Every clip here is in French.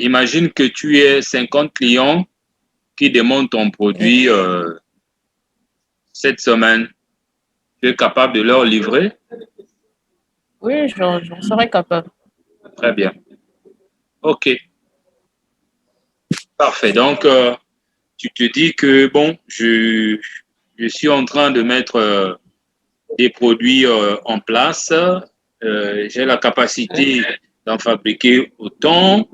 Imagine que tu aies 50 clients qui demandent ton produit cette semaine. Tu es capable de leur livrer? Oui, j'en serais capable. Très bien. OK, parfait. Donc, tu te dis que, bon, je suis en train de mettre des produits en place. J'ai la capacité d'en fabriquer autant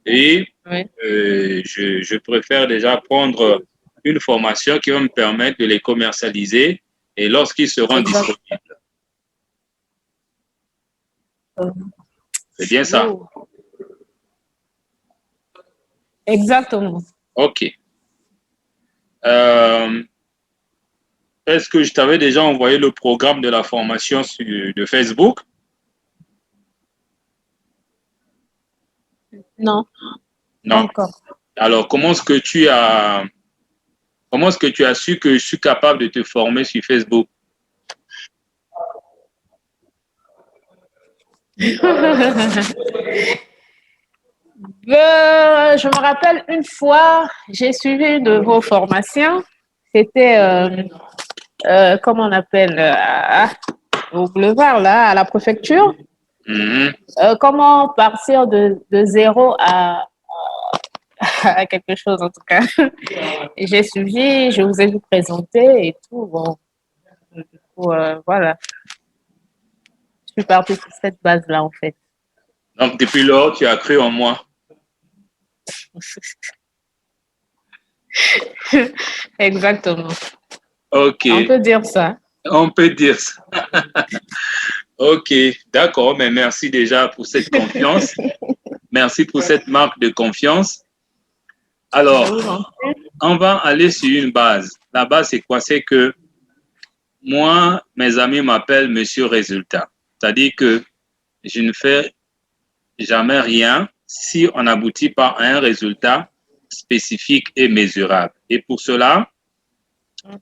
et Oui, je préfère déjà prendre une formation qui va me permettre de les commercialiser et lorsqu'ils seront exact. disponibles. C'est bien ça. Oh, exactement. OK. Euh, Est-ce que je t'avais déjà envoyé le programme de la formation de Facebook? Non, pas Non. encore. Alors, comment est-ce que tu as su que je suis capable de te former sur Facebook? Je me rappelle une fois, j'ai suivi une de vos formations. C'était, comment on appelle, au boulevard, là, à la préfecture. Mhm. Comment partir de zéro à quelque chose, en tout cas. Et j'ai suivi, je vous ai vu présenter et tout. Bon, du coup, voilà. Je suis partie sur cette base-là, en fait. Donc, depuis lors, tu as cru en moi. Exactement. OK, On peut dire ça. on peut dire ça. OK, d'accord, mais merci déjà pour cette confiance. Merci pour cette marque de confiance. Je Alors, vous en prie. on va aller sur une base. La base, c'est quoi? C'est que moi, mes amis m'appellent Monsieur Résultat. C'est-à-dire que je ne fais jamais rien si on n'aboutit pas à un résultat spécifique et mesurable. Et pour cela,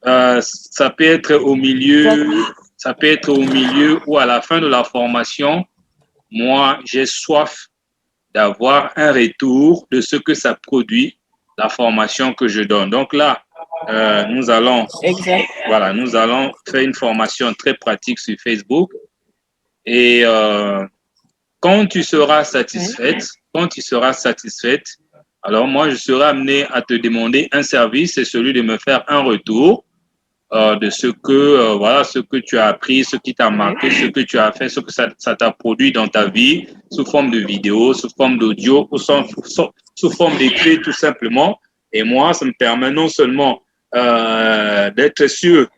ça peut être au milieu, ça peut être au milieu ou à la fin de la formation. Moi, j'ai soif d'avoir un retour de ce que ça produit, la formation que je donne. Donc là, nous allons, Exact. voilà, nous allons faire une formation très pratique sur Facebook. Et quand tu seras Oui. satisfaite, quand tu seras satisfaite, alors moi, je serai amené à te demander un service, c'est celui de me faire un retour de ce que, voilà, ce que tu as appris, ce qui t'a Oui. marqué, ce que tu as fait, ce que ça t'a produit dans ta vie, sous forme de vidéo, sous forme d'audio, ou sous forme d'écrit, tout simplement. Et moi, ça me permet non seulement d'être sûr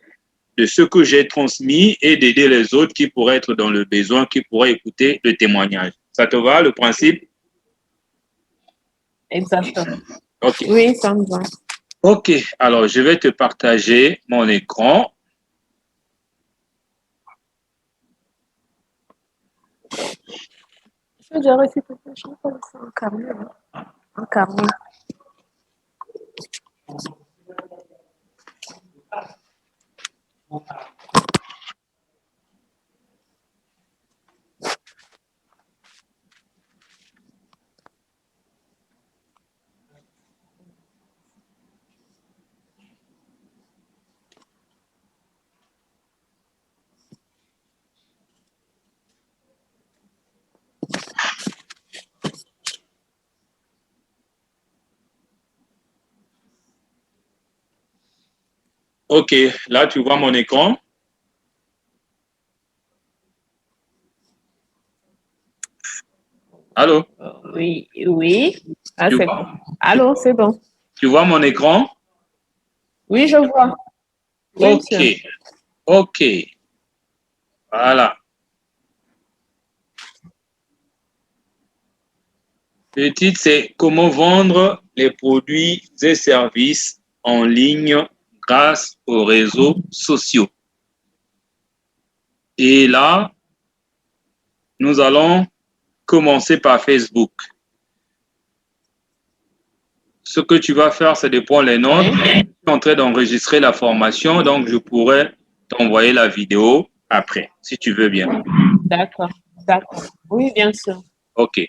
de ce que j'ai transmis et d'aider les autres qui pourraient être dans le besoin, qui pourraient écouter le témoignage. Ça te va, le principe? Exactement. OK. Oui, ça me va. OK. Alors, je vais te partager mon écran. J'ai reçu quelque chose comme ça en carnet. En carnet. OK. Là, tu vois mon écran. Allô? Oui, oui. Ah, Tu c'est vois, bon. Allô, c'est bon. tu vois mon écran? Oui, je vois. Oui, monsieur. OK. OK. Voilà. Le titre, c'est comment vendre les produits et services en ligne grâce aux réseaux sociaux. Et là, nous allons commencer par Facebook. Ce que tu vas faire, c'est de prendre les notes. Oui. Je suis en train d'enregistrer la formation, donc je pourrais t'envoyer la vidéo après, si tu veux bien. D'accord. D'accord. Oui, bien sûr. OK.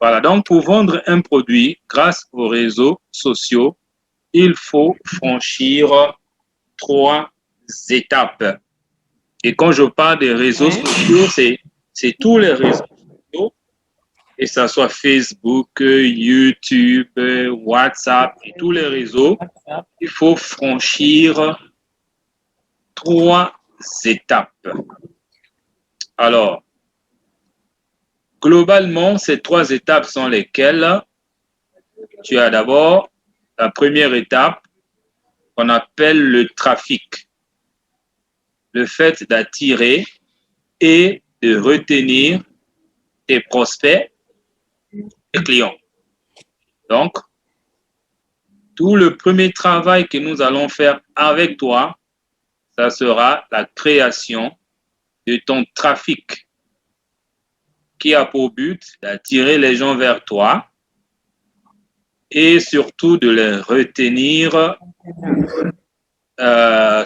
Voilà, donc pour vendre un produit grâce aux réseaux sociaux, il faut franchir 3 étapes. Et quand je parle des réseaux sociaux, c'est tous les réseaux sociaux, et ça soit Facebook, YouTube, WhatsApp, et tous les réseaux. Il faut franchir 3 étapes. Alors, globalement, ces 3 étapes sont lesquelles? Tu as d'abord la première étape qu'on appelle le trafic. Le fait d'attirer et de retenir tes prospects et clients. Donc, tout le premier travail que nous allons faire avec toi, ça sera la création de ton trafic qui a pour but d'attirer les gens vers toi et surtout de les retenir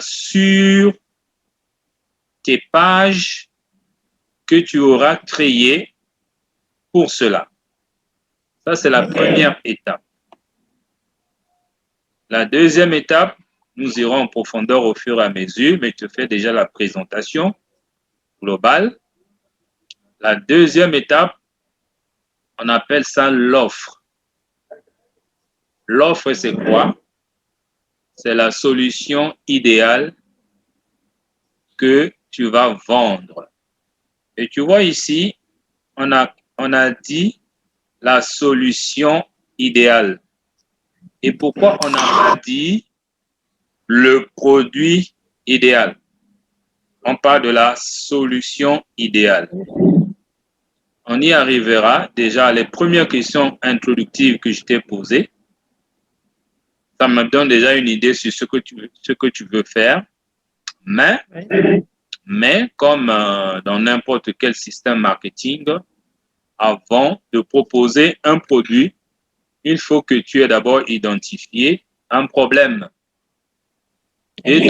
sur tes pages que tu auras créées pour cela. Ça, c'est la première étape. La deuxième étape, nous irons en profondeur au fur et à mesure, mais tu fais déjà la présentation globale. La deuxième étape, on appelle ça l'offre. L'offre, c'est quoi? C'est la solution idéale que tu vas vendre. Et tu vois ici, on a dit la solution idéale. Et pourquoi on n'a pas dit le produit idéal? On parle de la solution idéale. On y arrivera. Déjà, les premières questions introductives que je t'ai posées, ça me donne déjà une idée sur ce que tu veux faire. Mais comme dans n'importe quel système marketing, avant de proposer un produit, il faut que tu aies d'abord identifié un problème. Et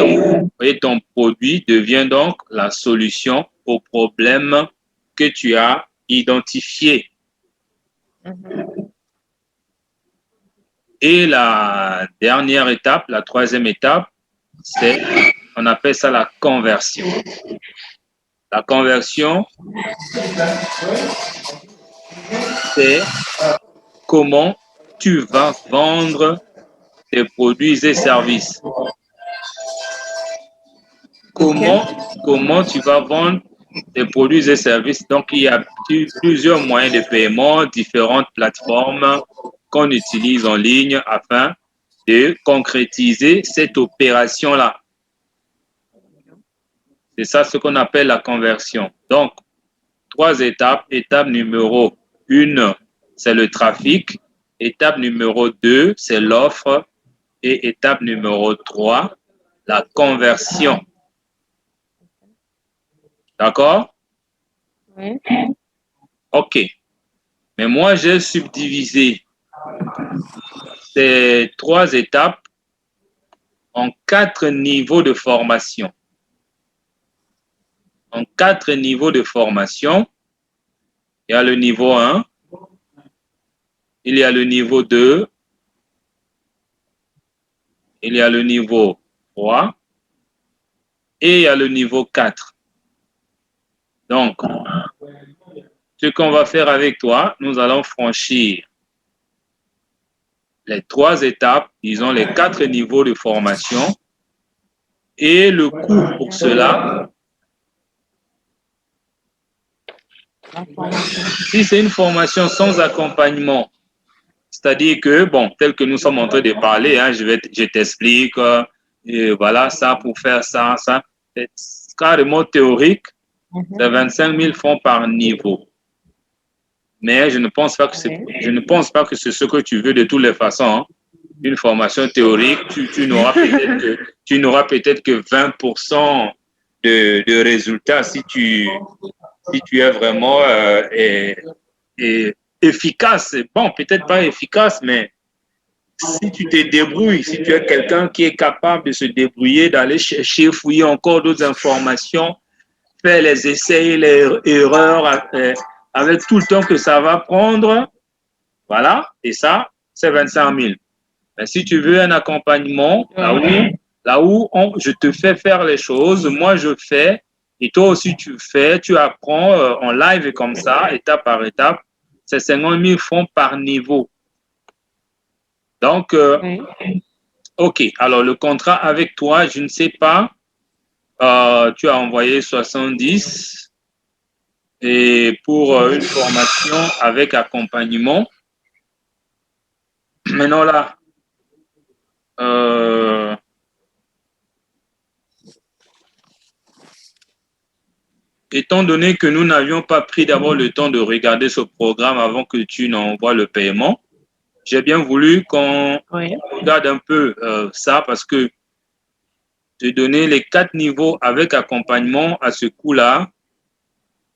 ton produit devient donc la solution au problème que tu as identifié. Et la dernière étape, la troisième étape, on appelle ça la conversion. La conversion, c'est comment tu vas vendre tes produits et services. Comment tu vas vendre tes produits et services. Donc, il y a plusieurs moyens de paiement, différentes plateformes qu'on utilise en ligne afin de concrétiser cette opération-là. C'est ça ce qu'on appelle la conversion. Donc, 3 étapes. Étape numéro 1, c'est le trafic. Étape numéro 2, c'est l'offre. Et étape numéro 3, la conversion. D'accord? Oui. OK. Mais moi, j'ai subdivisé ces 3 étapes en 4 niveaux de formation. En 4 niveaux de formation, il y a le niveau 1, il y a le niveau 2, il y a le niveau 3 et il y a le niveau 4. Donc, ce qu'on va faire avec toi, nous allons franchir les 3 étapes, disons les 4 niveaux de formation, et le coût pour cela, si c'est une formation sans accompagnement, c'est-à-dire que, bon, tel que nous sommes en train de parler, hein, je t'explique, voilà, ça pour faire ça, c'est carrément théorique, c'est 25 000 francs par niveau. Mais je ne pense pas que c'est ce que tu veux de toutes les façons. Hein. Une formation théorique, tu n'auras peut-être que 20% de résultats si tu es vraiment efficace. Bon, peut-être pas efficace, mais si tu te débrouilles, si tu es quelqu'un qui est capable de se débrouiller, d'aller chercher, fouiller encore d'autres informations, faire les essais, les erreurs, avec tout le temps que ça va prendre, Voilà, et ça, c'est 25 000. Mais si tu veux un accompagnement, je te fais faire les choses, moi je fais, et toi aussi tu fais, tu apprends en live comme ça, étape par étape, c'est 50 000 francs par niveau. Donc, Oui. ok, alors le contrat avec toi, je ne sais pas, tu as envoyé 70 et pour une formation avec accompagnement. Maintenant là, euh, étant donné que nous n'avions pas pris d'abord le temps de regarder ce programme avant que tu n'envoies le paiement, j'ai bien voulu qu'on regarde un peu ça parce que te donner les 4 niveaux avec accompagnement à ce coût-là,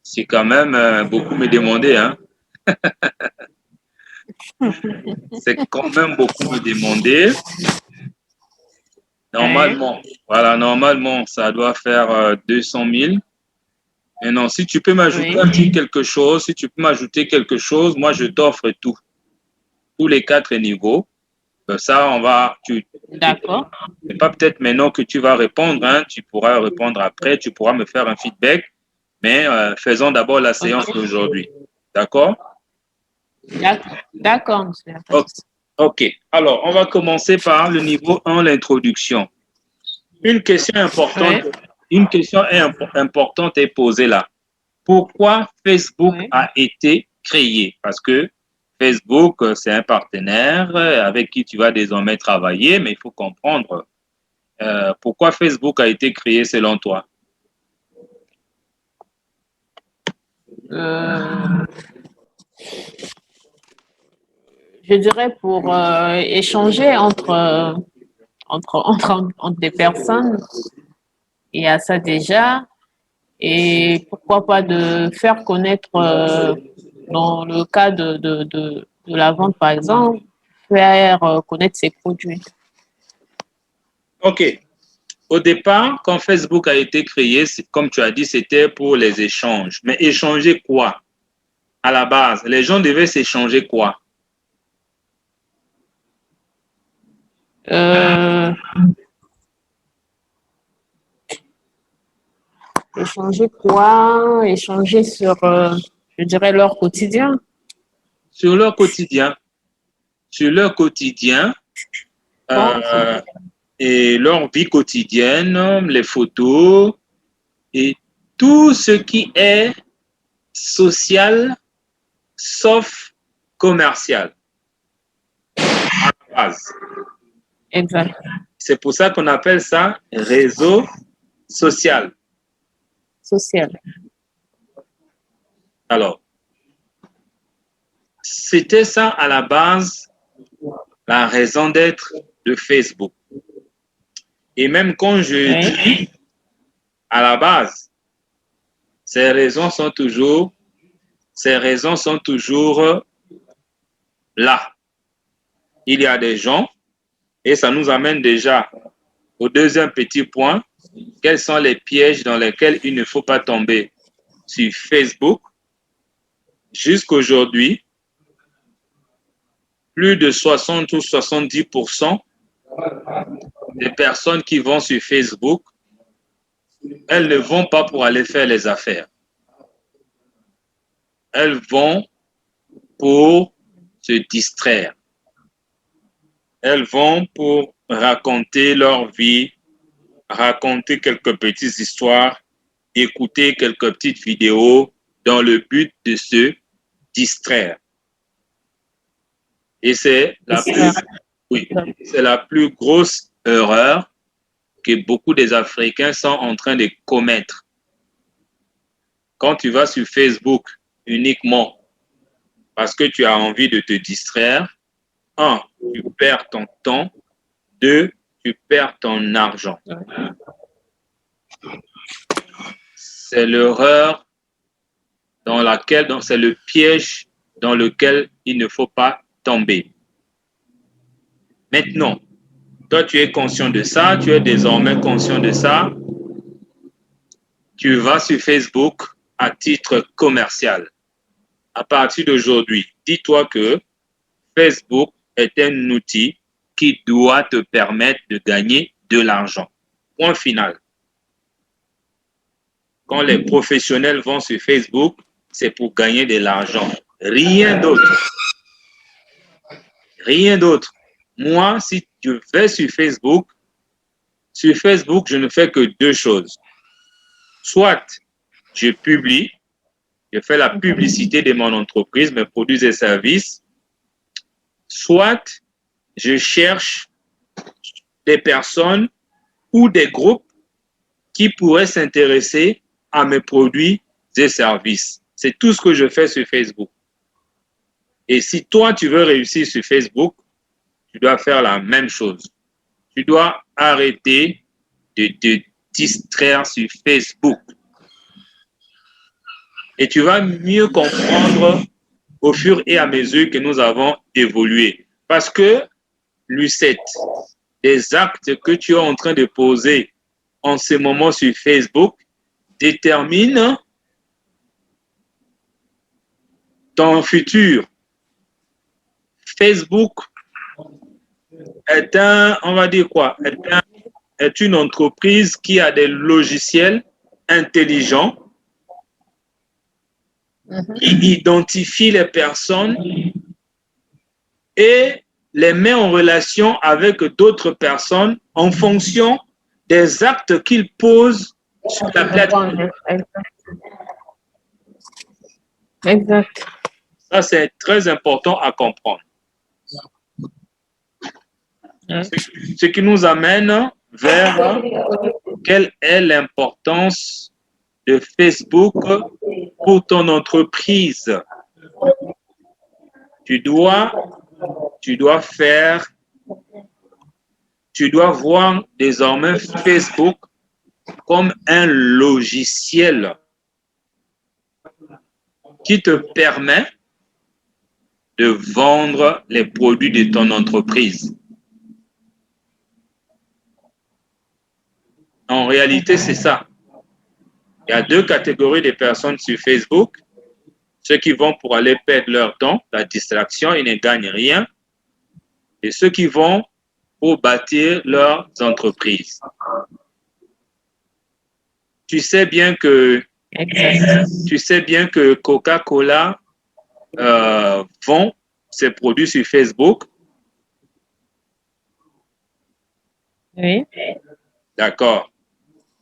c'est quand même beaucoup me demander. Hein. C'est quand même beaucoup me demander. Normalement, voilà, normalement, ça doit faire 200 000. Maintenant, si tu peux m'ajouter quelque chose, si tu peux m'ajouter quelque chose, moi, je t'offre tout. Tous les 4 niveaux. Ça, on va. D'accord. C'est pas peut-être maintenant que tu vas répondre, hein, tu pourras répondre après, tu pourras me faire un feedback, mais faisons d'abord la séance d'aujourd'hui. D'accord? D'accord, monsieur. Ok. Alors, on va commencer par le niveau 1, l'introduction. Une question importante est posée là. Pourquoi Facebook a été créé? Parce que Facebook, c'est un partenaire avec qui tu vas désormais travailler, mais il faut comprendre pourquoi Facebook a été créé selon toi. Je dirais pour échanger entre des personnes. Il y a ça déjà. Et pourquoi pas de faire connaître, dans le cas de la vente, par exemple, faire connaître ses produits. Ok. Au départ, quand Facebook a été créé, comme tu as dit, c'était pour les échanges. Mais échanger quoi? À la base, les gens devaient s'échanger quoi? Échanger quoi? Échanger sur, je dirais, leur quotidien. Sur leur quotidien. Sur leur quotidien et leur vie quotidienne, les photos et tout ce qui est social sauf commercial. À la base. Exact. C'est pour ça qu'on appelle ça réseau social. Social. Alors, c'était ça à la base, la raison d'être de Facebook. Et même quand je dis à la base, ces raisons sont toujours là. Il y a des gens, et ça nous amène déjà au deuxième petit point, quels sont les pièges dans lesquels il ne faut pas tomber sur Facebook. Jusqu'aujourd'hui, plus de 60 ou 70% des personnes qui vont sur Facebook, elles ne vont pas pour aller faire les affaires. Elles vont pour se distraire. Elles vont pour raconter leur vie, raconter quelques petites histoires, écouter quelques petites vidéos dans le but de se distraire. Et c'est la plus grosse erreur que beaucoup des Africains sont en train de commettre. Quand tu vas sur Facebook uniquement parce que tu as envie de te distraire, 1, tu perds ton temps, 2, tu perds ton argent. C'est l'erreur c'est le piège dans lequel il ne faut pas tomber. Maintenant, toi, tu es conscient de ça, tu es désormais conscient de ça. Tu vas sur Facebook à titre commercial. À partir d'aujourd'hui, dis-toi que Facebook est un outil qui doit te permettre de gagner de l'argent. Point final. Quand les professionnels vont sur Facebook, c'est pour gagner de l'argent. Rien d'autre. Rien d'autre. Moi, si je vais sur Facebook, je ne fais que deux choses. Soit je publie, je fais la publicité de mon entreprise, mes produits et services, soit je cherche des personnes ou des groupes qui pourraient s'intéresser à mes produits et services. C'est tout ce que je fais sur Facebook. Et si toi, tu veux réussir sur Facebook, tu dois faire la même chose. Tu dois arrêter de te distraire sur Facebook. Et tu vas mieux comprendre au fur et à mesure que nous avons évolué. Parce que, Lucette, les actes que tu es en train de poser en ce moment sur Facebook déterminent ton futur. Facebook est on va dire quoi, est une entreprise qui a des logiciels intelligents qui identifient les personnes et les met en relation avec d'autres personnes en fonction des actes qu'ils posent sur la plateforme. Exact. Ça, c'est très important à comprendre. Ce qui nous amène vers quelle est l'importance de Facebook pour ton entreprise. Tu dois voir désormais Facebook comme un logiciel qui te permet de vendre les produits de ton entreprise. En réalité, c'est ça. Il y a deux catégories de personnes sur Facebook. Ceux qui vont pour aller perdre leur temps, la distraction, ils ne gagnent rien. Et ceux qui vont pour bâtir leurs entreprises. Tu sais bien que Coca-Cola vend ses produits sur Facebook. Oui. D'accord.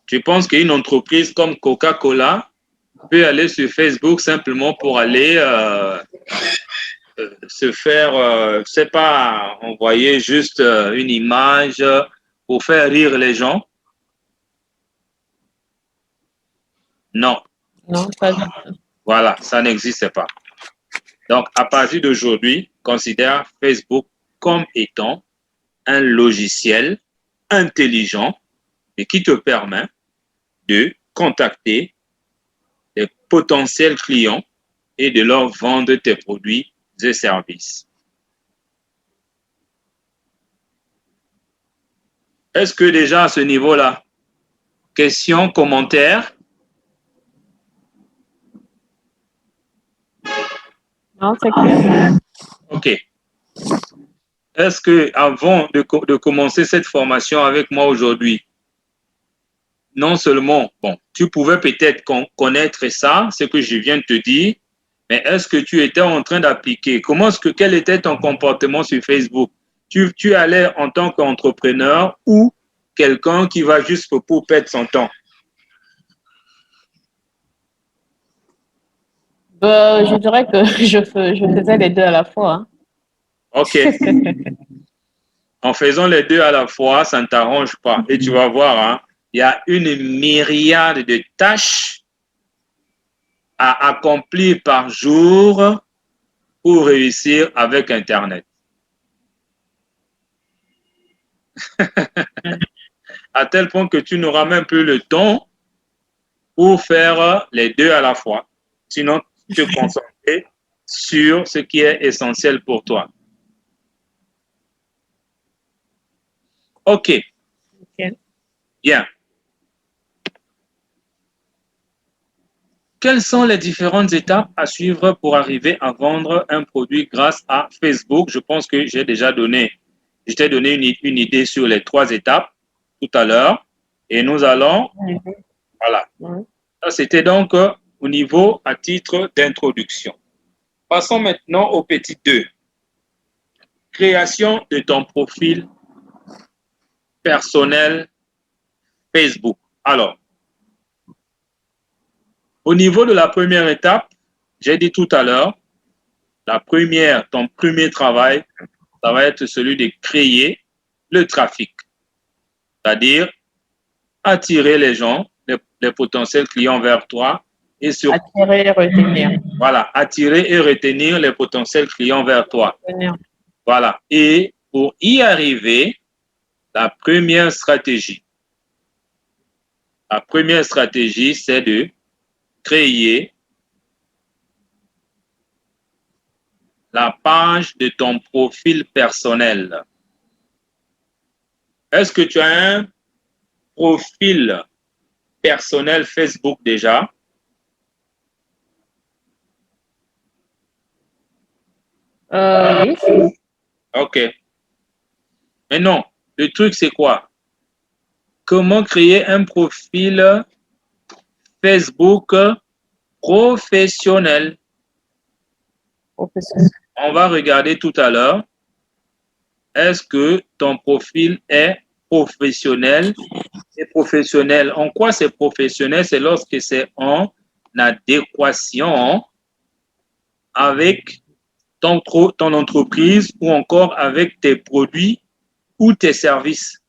Tu penses qu'une entreprise comme Coca-Cola peut aller sur Facebook simplement pour aller se faire, je sais pas, envoyer juste une image pour faire rire les gens? Non. Non, pas du tout. Voilà, ça n'existe pas. Donc, à partir d'aujourd'hui, considère Facebook comme étant un logiciel intelligent et qui te permet de contacter des potentiels clients et de leur vendre tes produits et services. Est-ce que déjà à ce niveau-là, questions, commentaires? Non, c'est clair. OK. Est-ce que avant de commencer cette formation avec moi aujourd'hui, non seulement, bon, tu pouvais peut-être connaître ça, ce que je viens de te dire, mais est-ce que tu étais en train d'appliquer? Quel était ton comportement sur Facebook? Tu allais en tant qu'entrepreneur ou quelqu'un qui va juste pour perdre son temps? Je dirais que je faisais les deux à la fois. Hein. OK. En faisant les deux à la fois, ça ne t'arrange pas. Et tu vas voir, hein, il y a une myriade de tâches à accomplir par jour pour réussir avec Internet. À tel point que tu n'auras même plus le temps pour faire les deux à la fois. Sinon, te concentrer sur ce qui est essentiel pour toi. OK. Okay. Bien. quelles sont les différentes étapes à suivre pour arriver à vendre un produit grâce à Facebook? Je pense que je t'ai donné une idée sur les 3 étapes tout à l'heure. Et nous allons, voilà. Ça, c'était donc au niveau à titre d'introduction. Passons maintenant au petit 2. Création de ton profil personnel Facebook. Alors, au niveau de la première étape, j'ai dit tout à l'heure, ton premier travail, ça va être celui de créer le trafic. C'est-à-dire attirer les gens, les potentiels clients vers toi et surtout attirer et retenir. Voilà, attirer et retenir les potentiels clients vers toi. Retenir. Voilà. Et pour y arriver, la première stratégie, c'est de créer la page de ton profil personnel. Est-ce que tu as un profil personnel Facebook déjà? Oui. OK. Mais non, le truc c'est quoi? Comment créer un profil Facebook professionnel? On va regarder tout à l'heure. Est-ce que ton profil est professionnel? C'est professionnel. En quoi c'est professionnel? C'est lorsque c'est en adéquation avec ton entreprise ou encore avec tes produits ou tes services,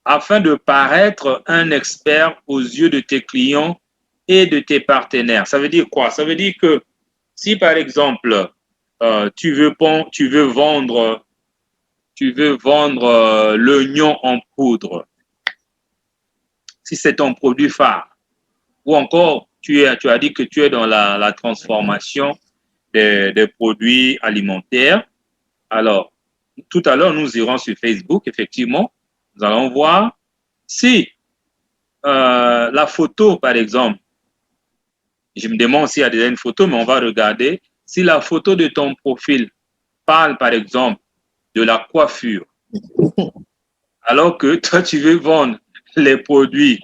afin de paraître un expert aux yeux de tes clients et de tes partenaires. Ça veut dire quoi? Ça veut dire que si par exemple, tu veux vendre l'oignon en poudre, si c'est ton produit phare, ou encore tu as dit que tu es dans la transformation des produits alimentaires. Alors, tout à l'heure, nous irons sur Facebook, effectivement, nous allons voir si la photo, par exemple, je me demande s'il y a déjà une photo, mais on va regarder si la photo de ton profil parle, par exemple, de la coiffure, alors que toi, tu veux vendre les produits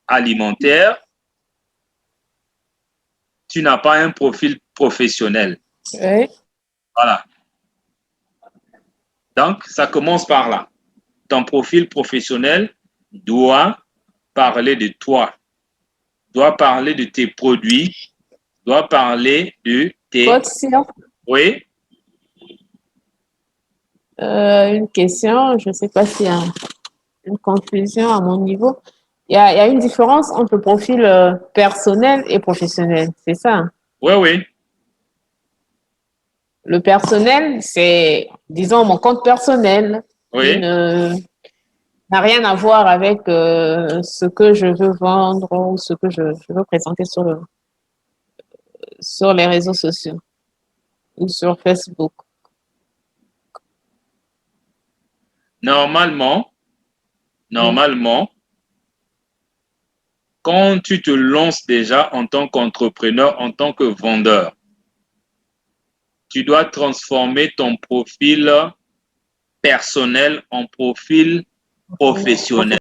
alimentaires, tu n'as pas un profil professionnel. Oui. Voilà. Donc, ça commence par là. Ton profil professionnel doit parler de toi, doit parler de tes produits, doit parler de tes... Oui. Une question, je ne sais pas s'il y a une confusion à mon niveau. Il y a une différence entre le profil personnel et professionnel, c'est ça? Oui, oui. Le personnel, c'est, disons, mon compte personnel. Oui. Il n'a rien à voir avec ce que je veux vendre ou ce que je veux présenter sur les réseaux sociaux ou sur Facebook. Normalement, quand tu te lances déjà en tant qu'entrepreneur, en tant que vendeur, tu dois transformer ton profil personnel en profil professionnel.